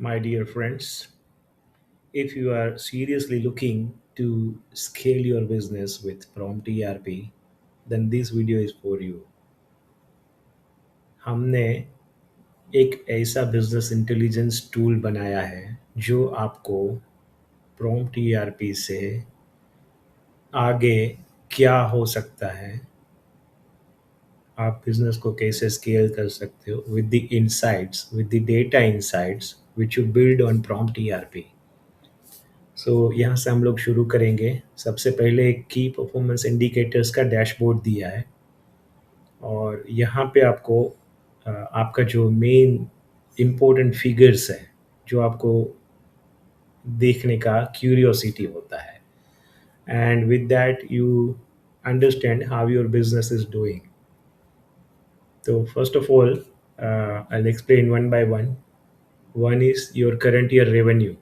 My dear friends, if you are seriously looking to scale your business with Prompt ERP, then this video is for you. हमने एक ऐसा business intelligence tool बनाया है जो आपको prompt ERP से आगे क्या हो सकता है, आप बिजनेस को कैसे स्केल कर सकते हो with the insights, with the data insights which you build on prompt ERP. यहाँ से हम लोग शुरू करेंगे। सबसे पहले एक की परफॉर्मेंस इंडिकेटर्स का डैशबोर्ड दिया है और यहाँ पे आपको आपका जो मेन इम्पोर्टेंट फिगर्स है जो आपको देखने का क्यूरियोसिटी होता है, and with that you understand how your business is doing. तो first of all I explain one by one. One is your current year revenue.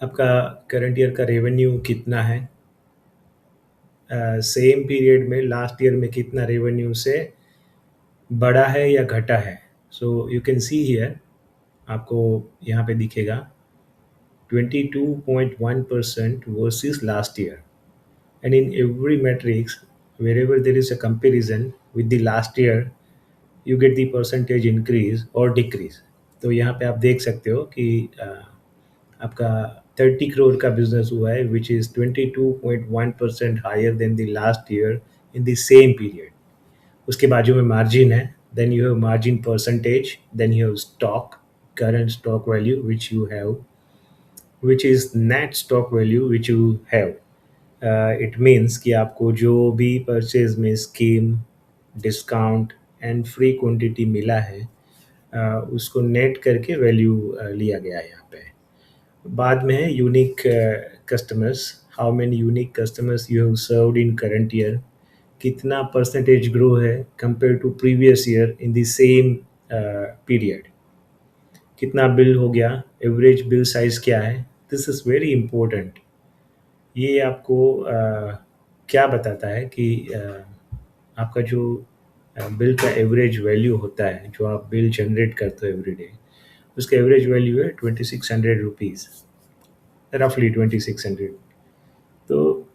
आपका करंट ईयर का रेवेन्यू कितना है, सेम पीरियड में लास्ट ईयर में कितना revenue से बढ़ा है या घटा है। So you can see here, आपको यहाँ पे दिखेगा 22.1% versus last year, and in every matrix wherever there is a comparison with the last year you get the percentage increase or decrease। तो यहाँ पे आप देख सकते हो कि आपका 30 करोड़ का बिजनेस हुआ है which is 22.1% higher than the last year in the same period. उसके बाजू में मार्जिन है, then you have margin percentage, then you have stock, current stock value which you have, which is net stock value which you have. It means कि आपको जो भी purchase में scheme, discount and free quantity मिला है, उसको net करके value लिया गया है यहाँ पे। बाद में है unique customers. How many unique customers you have served in current year, कितना परसेंटेज ग्रो है compare to previous year in the same period, कितना बिल हो गया, एवरेज बिल साइज क्या है। This is very important. ये आपको क्या बताता है कि आपका जो बिल का एवरेज वैल्यू होता है, जो आप बिल जनरेट करते हो एवरी डे, उसका एवरेज वैल्यू है 2600 रुपीज़, रफली 2600। तो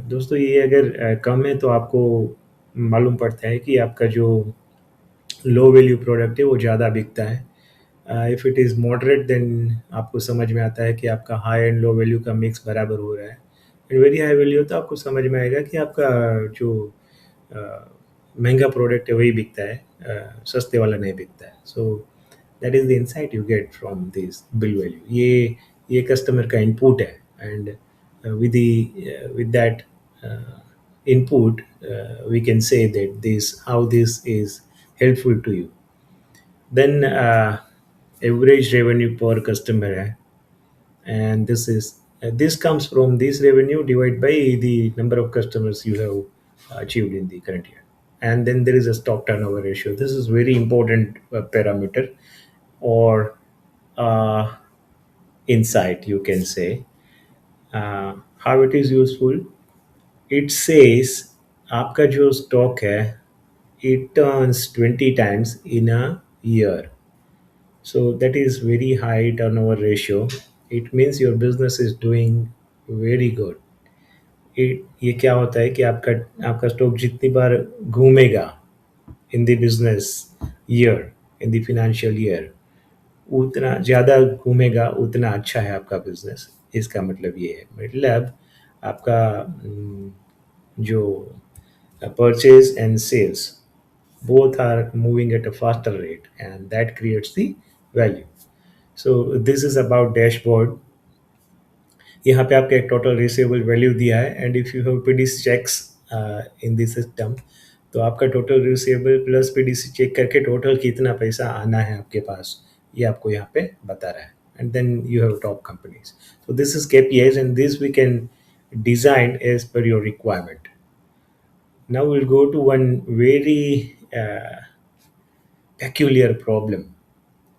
दोस्तों ये अगर कम है तो आपको मालूम पड़ता है कि आपका जो लो वैल्यू प्रोडक्ट है वो ज़्यादा बिकता है। If it is moderate then आपको समझ में आता है कि आपका हाई एंड लो वैल्यू का मिक्स बराबर हो रहा है। एंड वेरी हाई वैल्यू हो तो आपको समझ में आएगा कि आपका जो महंगा प्रोडक्ट है वही बिकता है, सस्ते वाला नहीं बिकता है। So that is the insight you get from this bill value. ये कस्टमर का इनपुट है, and with that input we can say that this how this is helpful to you। Then average revenue per customer है, and this comes from this revenue divided by the number of customers you have achieved in the current year। And then there is a stock turnover ratio. This is very important parameter, or uh, insight you can say। How it is useful, it says आपका जो stock है it turns 20 times in a year। So that is very high turnover ratio। It means your business is doing very good। ये क्या होता है कि आपका आपका स्टॉक जितनी बार घूमेगा in the business year, in the financial year, उतना ज़्यादा घूमेगा उतना अच्छा है आपका बिजनेस। इसका मतलब ये है, मतलब आपका जो purchase and sales both are moving at a faster rate, and that creates the value। So this is about dashboard। यहाँ पे आपका एक टोटल रिसीवेबल वैल्यू दिया है, and if you have PDC cheques in this system, तो आपका total receivable plus PDC cheque करके total कितना पैसा आना है आपके पास, ये आपको यहाँ पे बता रहा है। And then you have top companies. So this is KPIs, and this we can design as per your requirement. Now we'll go to one very peculiar problem।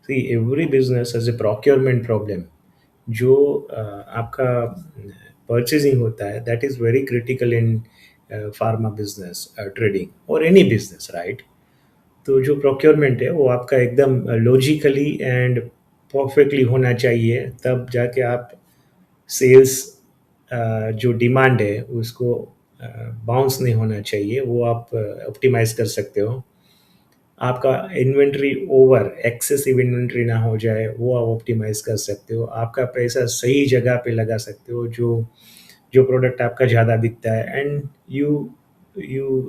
See, every business has a procurement problem। जो आपका purchasing होता है, that is very critical in pharma business, trading or any business, right? तो जो procurement है वो आपका एकदम लॉजिकली एंड परफेक्टली होना चाहिए, तब जाके आप सेल्स जो डिमांड है उसको बाउंस नहीं होना चाहिए, वो आप ऑप्टिमाइज कर सकते हो। आपका इन्वेंट्री ओवर एक्सेसिव इन्वेंट्री ना हो जाए, वो आप ऑप्टिमाइज कर सकते हो। आपका पैसा सही जगह पे लगा सकते हो, जो जो प्रोडक्ट आपका ज़्यादा बिकता है, and you you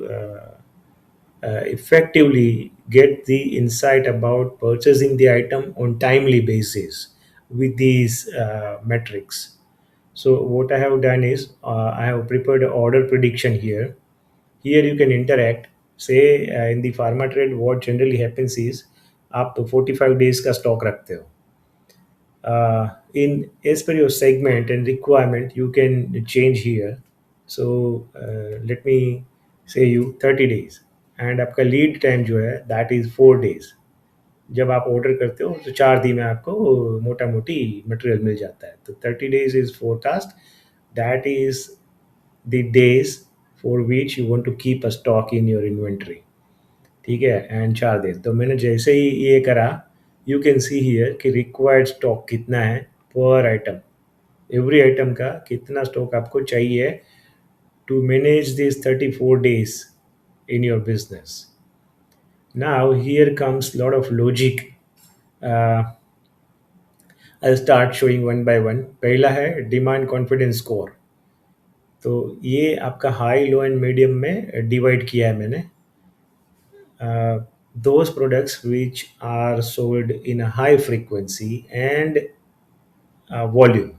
effectively get the insight about purchasing the item on timely basis with these metrics. So what I have done is I have prepared an order prediction here. Here you can interact. Say in the pharma trade, what generally happens is आप 45 days का stock रखते हो। In as per your segment and requirement, you can change here. So let me say you 30 days, and आपका lead time जो है that is 4 days। जब आप order करते हो तो 4 दिन में आपको मोटा मोटी मटेरियल मिल जाता है। तो 30 days is forecast, that is the days for which you want to keep a stock in your inventory. ठीक है, एंड 4 दिन तो मैंने जैसे ही ये करा, यू कैन सी हियर कि रिक्वायर्ड स्टॉक कितना है पर आइटम, एवरी आइटम का कितना स्टॉक आपको चाहिए to manage this 34 days in your business. Now here comes lot of logic. uh, I'll start showing one by one. पहला है डिमांड कॉन्फिडेंस स्कोर। तो ये आपका हाई लो एंड मीडियम में डिवाइड किया है मैंने। those products which are sold in a high frequency and volume,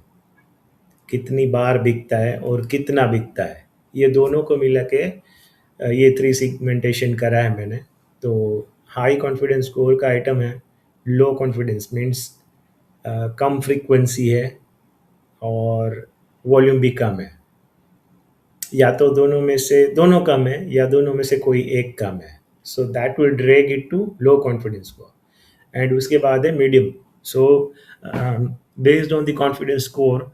कितनी बार बिकता है और कितना बिकता है, ये दोनों को मिला के ये 3 सेगमेंटेशन करा है मैंने। तो हाई कॉन्फिडेंस स्कोर का आइटम है, लो कॉन्फिडेंस मीन्स कम फ्रीक्वेंसी है और वॉल्यूम भी कम है, या तो दोनों में से दोनों कम है या दोनों में से कोई एक कम है। So that will drag it to low confidence score. And उसके बाद है medium. So based on the confidence score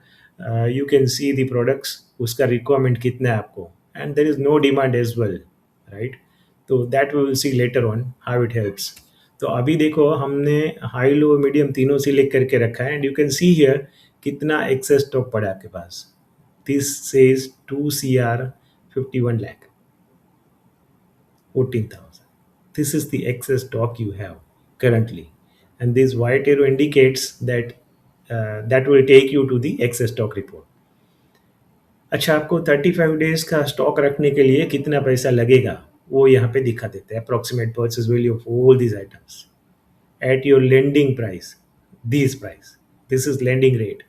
you can see the products, उसका रिक्वायरमेंट कितना है आपको, and there is no demand as well, right. तो that we will see later on how it helps. तो अभी देखो हमने हाई लो मीडियम तीनों सिलेक्ट करके रखा है, and you can see here कितना एक्सेस स्टॉक पड़ा है आपके पास। This says 2 CR 51 lakh 14,000. This is the excess stock you have currently, and this white arrow indicates that that will take you to the excess stock report. अच्छा, आपको 35 days का stock रखने के लिए कितना पैसा लगेगा वो यहाँ पे दिखा देते हैं। Approximate purchase value of all these items at your lending price, this price, this is lending rate.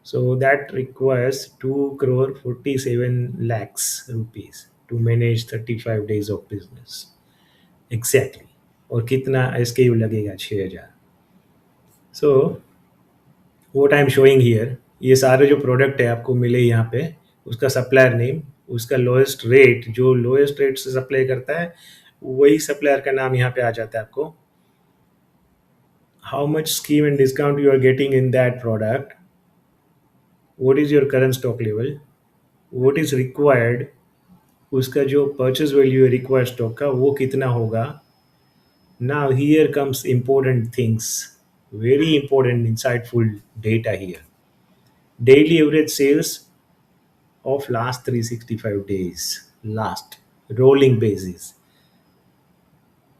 So that requires 2 crore 47 lakhs rupees to manage 35 days of business. Exactly. और कितना SKU लगेगा 6,000। So what I am showing here, ये सारे जो product है आपको मिले यहाँ पे, उसका सप्लायर नेम, उसका लोएस्ट रेट, जो लोएस्ट रेट से सप्लाई करता है वही सप्लायर का नाम यहाँ पे आ जाता है आपको। How much scheme and discount you are getting in that product, what is your current stock level, what is required, उसका जो परचेज वैल्यू है रिक्वायर्ड स्टॉक का वो कितना होगा। Now here comes important things, very important insightful data here. Daily average sales of last 365 days, last rolling basis,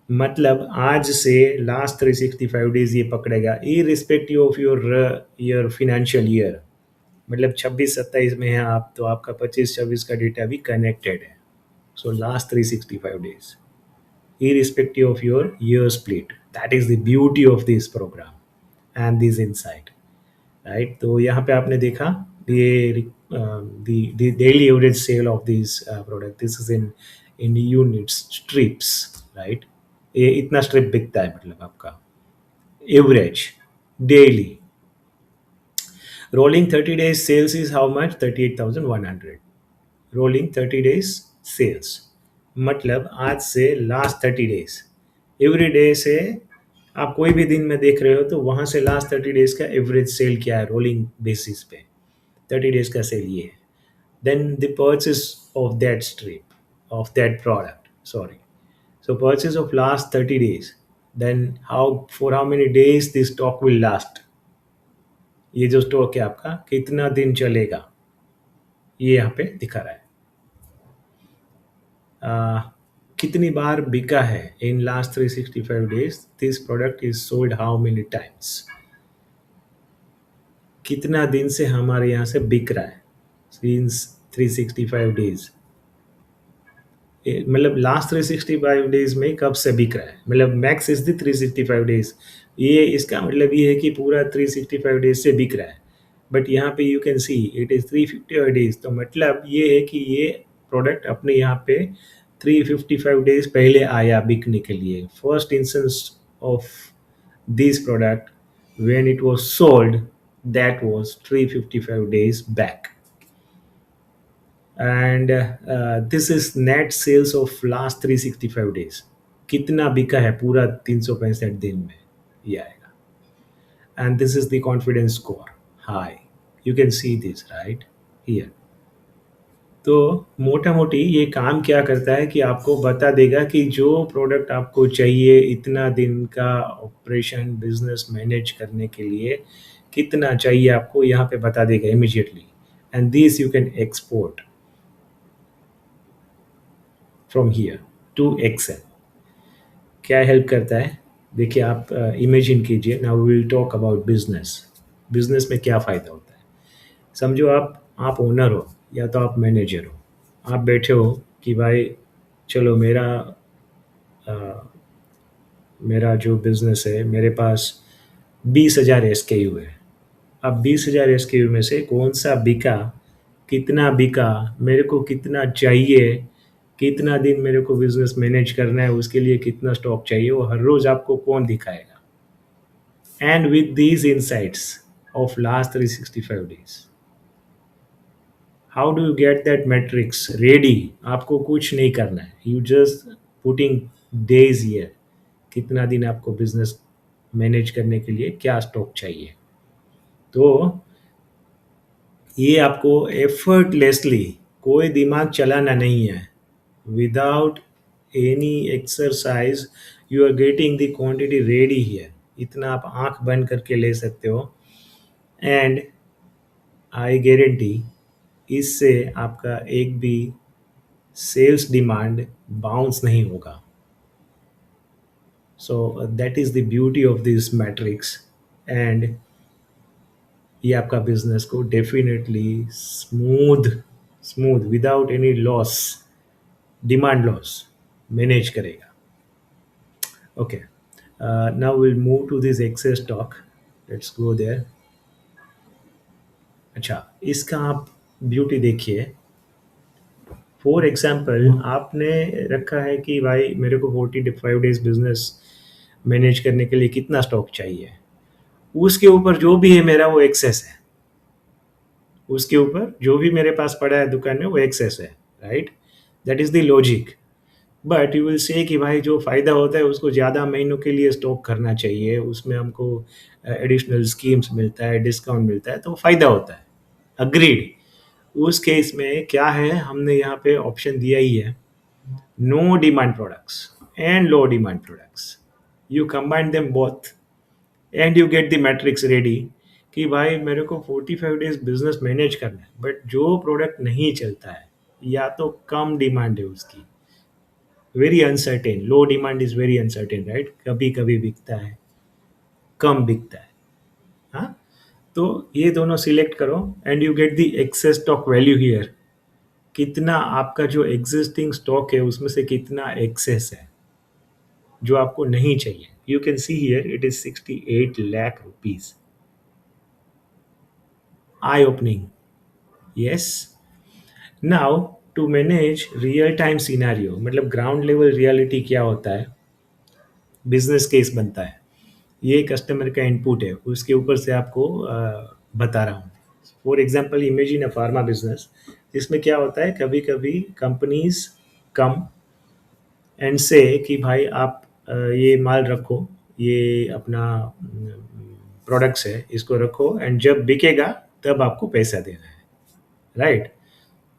मतलब आज से लास्ट 365 डेज ये पकड़ेगा irrespective of your financial year. मतलब 26-27 में है आप, तो आपका 25-26 का डेटा भी कनेक्टेड है। So last 365 days irrespective of your year split. That is the beauty of this program and this insight, right? तो यहाँ पे आपने देखा ये the daily average sale of this product. This is in units, strips, right? ये इतना strip बिकता है मतलब आपका average daily. Rolling 30 days sales is how much? 38,100. Rolling 30 days sales, मतलब आज से लास्ट 30 days, एवरी डे से आप कोई भी दिन में देख रहे हो तो वहाँ से लास्ट 30 days का एवरेज सेल क्या है रोलिंग बेसिस पे, 30 days का सेल ये है। Then the purchase of that strip, of that product, sorry, So purchase of last 30 days, then how for how many days this stock will last. ये जो stock है आपका कितना दिन चलेगा, ये यहाँ पे दिखा रहा है। आ, कितनी बार बिका है in last 365 days, this product is sold how many times, कितना दिन से हमारे यहाँ से बिक रहा है सिंस 365 डेज, मतलब लास्ट 365 डेज में कब से बिक रहा है, मतलब मैक्स इज द 365 डेज, ये इसका मतलब ये है कि पूरा 365 डेज से बिक रहा है। बट यहाँ पे you can see it is 350 days, तो मतलब ये है कि ये प्रोडक्ट अपने यहाँ पे 355 डेज पहले आया बिकने के लिए। First instance of this product when it was sold, that was 355 days back. And this is net sales of last 365 days, कितना बिका है पूरा 365 दिन में, ये आएगा। And this is the confidence score, high, you can see this right here। तो मोटा मोटी ये काम क्या करता है कि आपको बता देगा कि जो प्रोडक्ट आपको चाहिए इतना दिन का ऑपरेशन बिजनेस मैनेज करने के लिए कितना चाहिए आपको, यहाँ पे बता देगा immediately. And this you can export from here to Excel. क्या हेल्प करता है, देखिए आप इमेजिन कीजिए, now we will talk about business. Business में क्या फ़ायदा होता है, समझो आप ओनर हो या तो आप मैनेजर हो, आप बैठे हो कि भाई चलो अ, मेरा जो बिज़नेस है मेरे पास 20,000 SKU है। अब 20,000 SKU में से कौन सा बिका, कितना बिका, मेरे को कितना चाहिए, कितना दिन मेरे को बिजनेस मैनेज करना है, उसके लिए कितना स्टॉक चाहिए, वो हर रोज आपको कौन दिखाएगा। And with these insights of last 365 days, how do you get that matrix ready, आपको कुछ नहीं करना है, you just putting days year, कितना दिन आपको बिजनेस मैनेज करने के लिए क्या स्टॉक चाहिए। तो ये आपको एफर्टलेसली, कोई दिमाग चलाना नहीं है, without any exercise you are getting the quantity ready here, इतना आप आंख बंद करके ले सकते हो। एंड आई गारंटी इससे आपका एक भी सेल्स डिमांड बाउंस नहीं होगा। So that is the beauty of this matrix. And ये आपका बिजनेस को definitely smooth smooth without any loss, demand loss manage करेगा। Okay, now will move to this excess stock, let's go there. अच्छा, इसका आप beauty देखिए। For example आपने रखा है कि भाई मेरे को 45 डेज बिजनेस मैनेज करने के लिए कितना स्टॉक चाहिए, उसके ऊपर जो भी है मेरा वो एक्सेस है, उसके ऊपर जो भी मेरे पास पड़ा है दुकान में वो एक्सेस है, right, that is the logic. But you will say कि भाई जो फ़ायदा होता है उसको ज़्यादा महीनों के लिए स्टॉक करना चाहिए, उसमें हमको एडिशनल स्कीम्स मिलता है, डिस्काउंट मिलता है, तो फ़ायदा होता है, अग्रीड। उस केस में क्या है, हमने यहाँ पे ऑप्शन दिया ही है, no demand products and low demand products, you combine them both and you get the matrix ready कि भाई मेरे को 45 डेज बिजनेस मैनेज करना है, बट जो प्रोडक्ट नहीं चलता है या तो कम डिमांड है उसकी, very uncertain, low demand is very uncertain, right, कभी कभी बिकता है, कम बिकता है। हाँ, तो ये दोनों सिलेक्ट करो and you get the excess stock value here, कितना आपका जो एग्जिस्टिंग स्टॉक है उसमें से कितना एक्सेस है जो आपको नहीं चाहिए। You can see here it is 68 lakh rupees, eye opening, yes. Now to manage real time scenario, मतलब ग्राउंड लेवल रियलिटी क्या होता है, बिजनेस केस बनता है, ये कस्टमर का इनपुट है, उसके ऊपर से आपको बता रहा हूँ। For example imagine a pharma business, जिसमें क्या होता है कभी कभी कंपनीज कम एंड से कि भाई आप ये माल रखो, ये अपना प्रोडक्ट्स है इसको रखो एंड जब बिकेगा तब आपको पैसा देना है, राइट।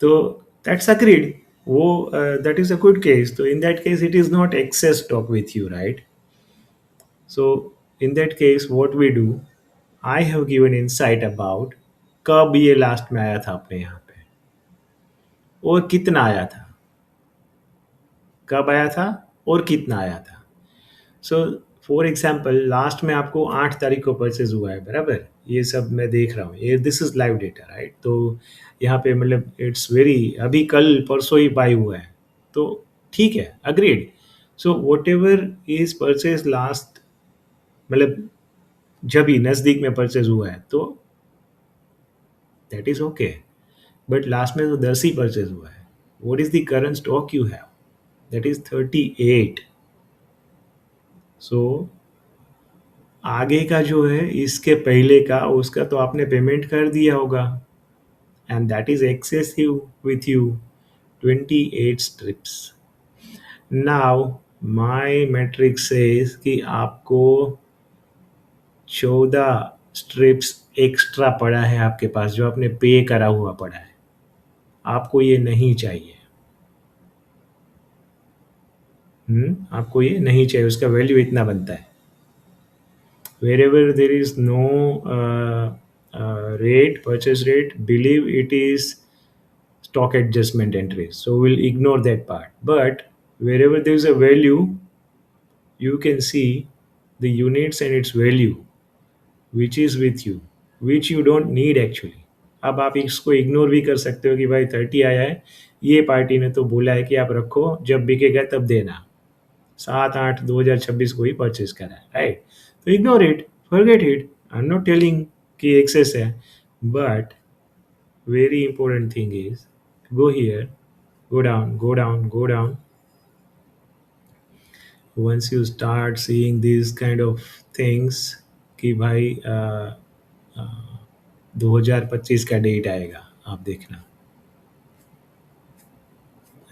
तो दैट्स अग्रीड, वो that is a good case. So in that case, it is not excess stock with you, right? So in that case, what we do, I have given insight about कब ये last में आया था अपने यहाँ पे और कितना आया था, कब आया था और कितना आया था. सो फॉर एग्जाम्पल लास्ट में आपको 8 तारीख को परचेज हुआ है, बराबर. ये सब मैं देख रहा हूँ, ये this is live data, right. तो यहाँ पे मतलब इट्स वेरी अभी कल परसों ही बाई हुआ है, तो ठीक है, agreed. So what ever is purchase last, मतलब जब ही नज़दीक में परचेज हुआ है तो that is okay. But last में तो 10 ही परचेज हुआ है. What is the current stock you have? That is 38. सो आगे का जो है इसके पहले का उसका तो आपने पेमेंट कर दिया होगा, and that is excessive with you. 28 strips. Now my metric says कि आपको 14 स्ट्रिप्स एक्स्ट्रा पड़ा है आपके पास, जो आपने पे करा हुआ पड़ा है. आपको ये नहीं चाहिए. आपको ये नहीं चाहिए, उसका वैल्यू इतना बनता है. Wherever there is no rate, purchase rate, believe it is stock adjustment entries. So we'll ignore that part. But wherever there is a value, you can see the units and its value, which is with you, which you don't need actually. अब आप इसको ignore भी कर सकते हो कि भाई 30 आया है, ये पार्टी ने तो बोला है कि आप रखो, जब बिकेगा तब देना. 7-8-2026 को ही परचेज करा है, राइट. तो ignore it, forget it. I am not telling कि एक्सेस है, but very important thing is go here, go down, go down, go down. Once you start seeing these kind of things कि भाई 2025 का date आएगा, आप देखना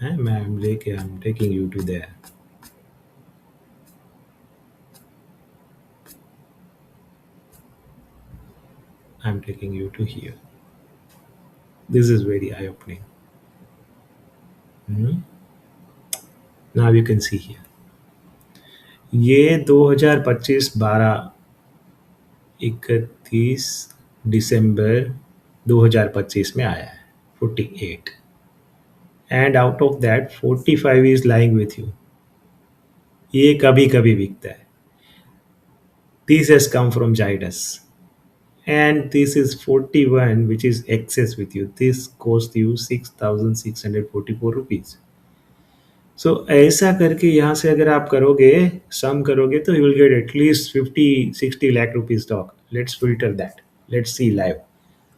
है. मैं लेके I am taking you to there. I am taking you to here. This is very eye opening. Now you can see here. ये 2025 12 31 दिसंबर 2025 में आया है 48. And out of that 45 is lying with you. ये कभी कभी बिकता है. This has come from Zydus. And this is 41 which is excess with you. This cost you 6,644 rupees. So ऐसा करके यहाँ से अगर आप करोगे, सम करोगे, तो you will get at least 50-60 lakh rupees stock. Let's filter that. Let's see live.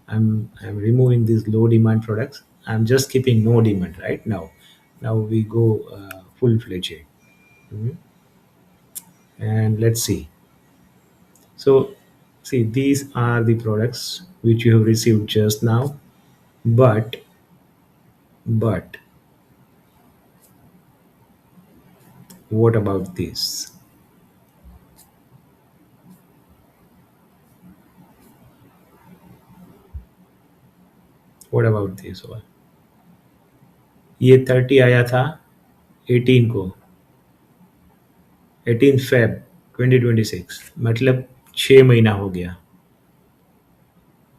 I'm removing these low demand products. I'm just keeping no demand right now. Now we go full fledged. And let's see. So see, these are the products which you have received just now. But what about this? What about this one? ये 30 आया था 18 को, 18 Feb 2026, मतलब 6 महीना हो गया.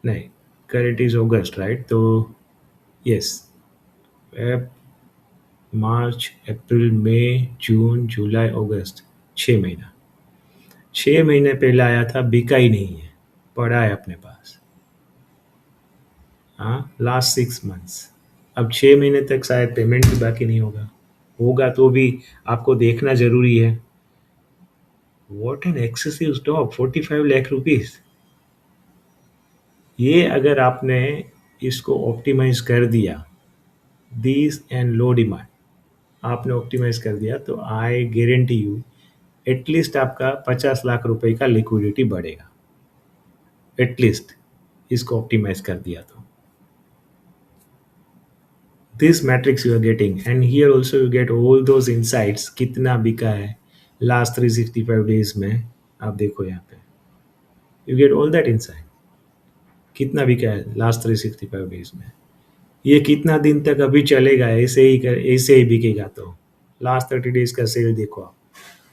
नहीं, current is August, right. तो यस, फेब, मार्च, अप्रैल, मई, जून, जुलाई, अगस्त, 6 महीना. 6 महीने पहले आया था, बिका ही नहीं है, पड़ा है अपने पास. हाँ, लास्ट 6 मंथ्स. अब 6 महीने तक शायद पेमेंट भी बाकी नहीं होगा. होगा तो भी आपको देखना जरूरी है. What an excessive stock, 45 lakh rupees. ये अगर आपने इसको ऑप्टिमाइज कर दिया, दिस एंड लो डिमांड आपने ऑप्टिमाइज कर दिया, तो आई गारंटी यू एटलीस्ट आपका 50 लाख रुपए का लिक्विडिटी बढ़ेगा. एटलीस्ट इसको ऑप्टिमाइज कर दिया तो. This matrix you are getting, and here also you get all those insights. कितना बिका है लास्ट 365 डेज में, आप देखो यहाँ पे, you get all that insight. कितना बिका है लास्ट 365 डेज में. ये कितना दिन तक अभी चलेगा, ऐसे ही बिकेगा? तो लास्ट 30 डेज का सेल देखो आप,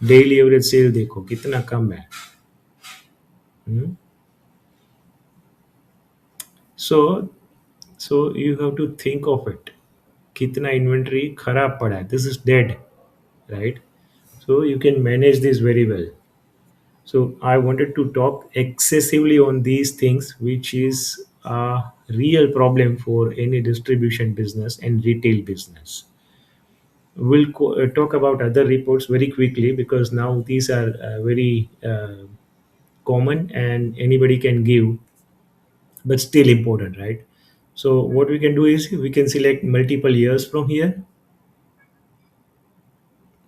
डेली एवरेज सेल देखो कितना कम है। So so you have to think of it, कितना इन्वेंट्री खराब पड़ा है, this is dead, right? So you can manage this very well. So I wanted to talk excessively on these things, which is a real problem for any distribution business and retail business. We'll talk about other reports very quickly, because now these are very common and anybody can give, but still important, right? So what we can do is we can select multiple years from here,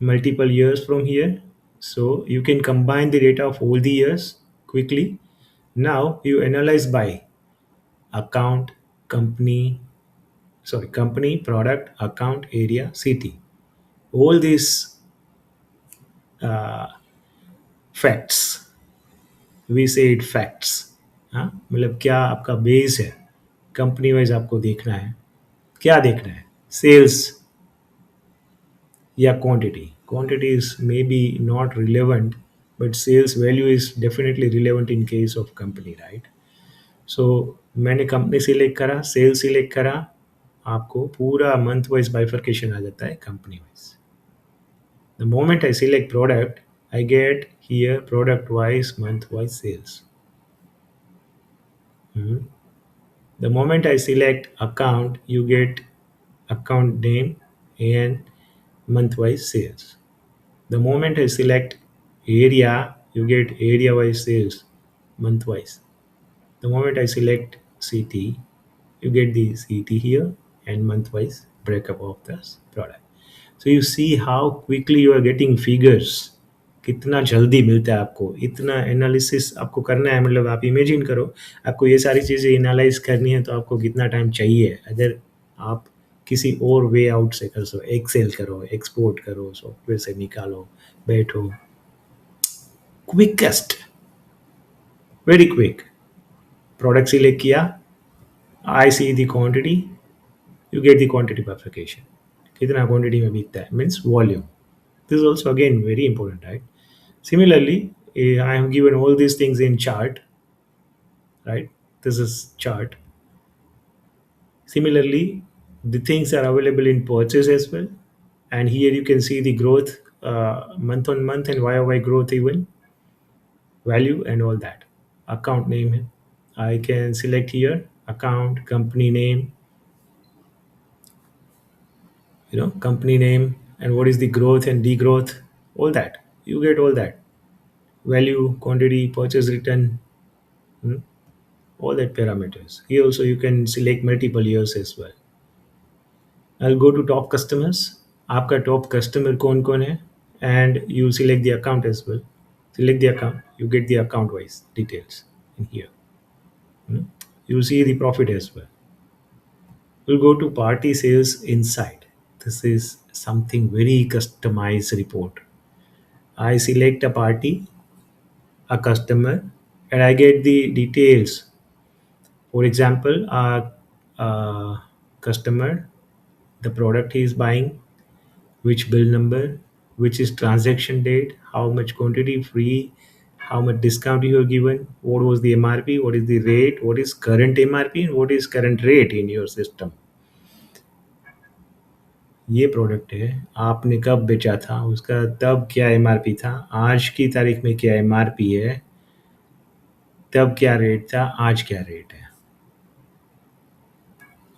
multiple years from here. So you can combine the data of all the years quickly. Now you analyze by account, company, company, product, account, area, city. All these uh, facts, we say it facts. हाँ, मतलब क्या आपका base है, company wise आपको देखना है, क्या देखना है, सेल्स या quantity? Quantity is maybe not relevant, but sales value is definitely relevant in case of company, right? So मैंने कंपनी सिलेक्ट करा, सेल सिलेक्ट करा, आपको पूरा मंथ वाइज बाइफर्केशन आ जाता है company wise. The moment I select product, I get here product wise month wise sales. The moment I select account, you get account name and month wise sales. The moment I select area, you get area wise sales month wise. The moment I select city, you get the city here and month wise breakup of this product. So you see how quickly you are getting figures, कितना जल्दी मिलता है आपको, इतना analysis आपको करना है। मतलब आप इमेजिन करो, आपको ये सारी चीज़ें एनालाइज करनी है तो आपको कितना टाइम चाहिए। अगर आप किसी और वे आउट से कर सो, एक्सेल करो, एक्सपोर्ट करो, सॉफ्टवेयर से निकालो, बैठो, quickest, very quick. Product select किया, I see the quantity, you get the quantity बफिकेशन, कितना क्वांटिटी में बिकता है, means volume. This is also again very important, right? Similarly, I have given all these things in chart, right? This is chart. Similarly, the things are available in purchase as well, and here you can see the growth, month on month and YOY growth, even value and all that. Account name, I can select here account, company name, company name, and what is the growth and degrowth, all that. You get all that. Value, quantity, purchase return, hmm, all that parameters. Here also you can select multiple years as well. I'll go to top customers. आपका top customer कौन कौन है, and you select the account as well. Select the account, you get the account wise details in here. You see the profit as well. We'll go to party sales insight. This is something very customized report. I select a party, a customer, and I get the details. For example, a customer, the product he is buying, which bill number, which is transaction date, how much quantity free, how much discount you have given, what was the MRP, what is the rate, what is current MRP, and what is current rate in your system. ये product है, आपने कब बेचा था, उसका तब क्या MRP था, आज की तारीख में क्या एमआरपी है, तब क्या रेट था, आज क्या रेट है।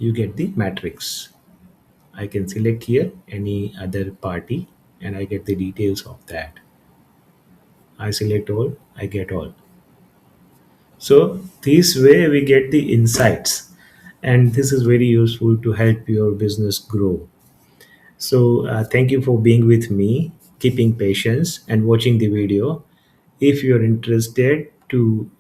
You get the matrix. I can select here any other party and I get the details of that. I select all, I get all. So this way we get the insights, and this is very useful to help your business grow. So thank you for being with me, keeping patience and watching the video. If you're interested to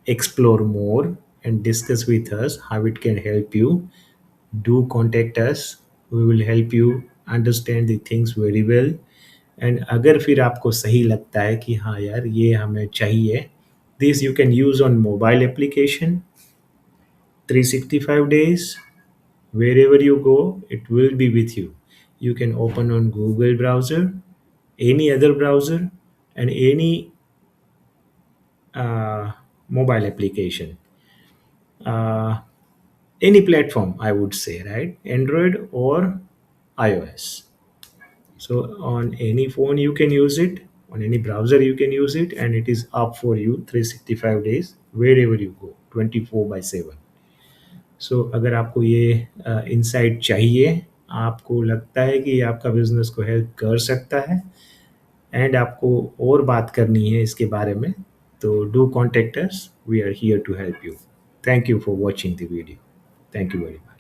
explore more and discuss with us how it can help you, do contact us. We will help you understand the things very well. And अगर फिर आपको सही लगता है कि हाँ यार ये हमें चाहिए, this you can use on mobile application 365 days, Wherever you go, it will be with you. You can open on Google browser, any other browser, and any uh, mobile application, uh, any platform, I would say, right? Android or iOS. So on any phone you can use it, on any browser you can use it, and it is up for you 365 days wherever you go, 24/7. सो अगर आपको ये insight चाहिए, आपको लगता है कि ये आपका बिजनेस को हेल्प कर सकता है, एंड आपको और बात करनी है इसके बारे में, तो do contact us, we are here to help you. Thank you for watching the video. Thank you very much.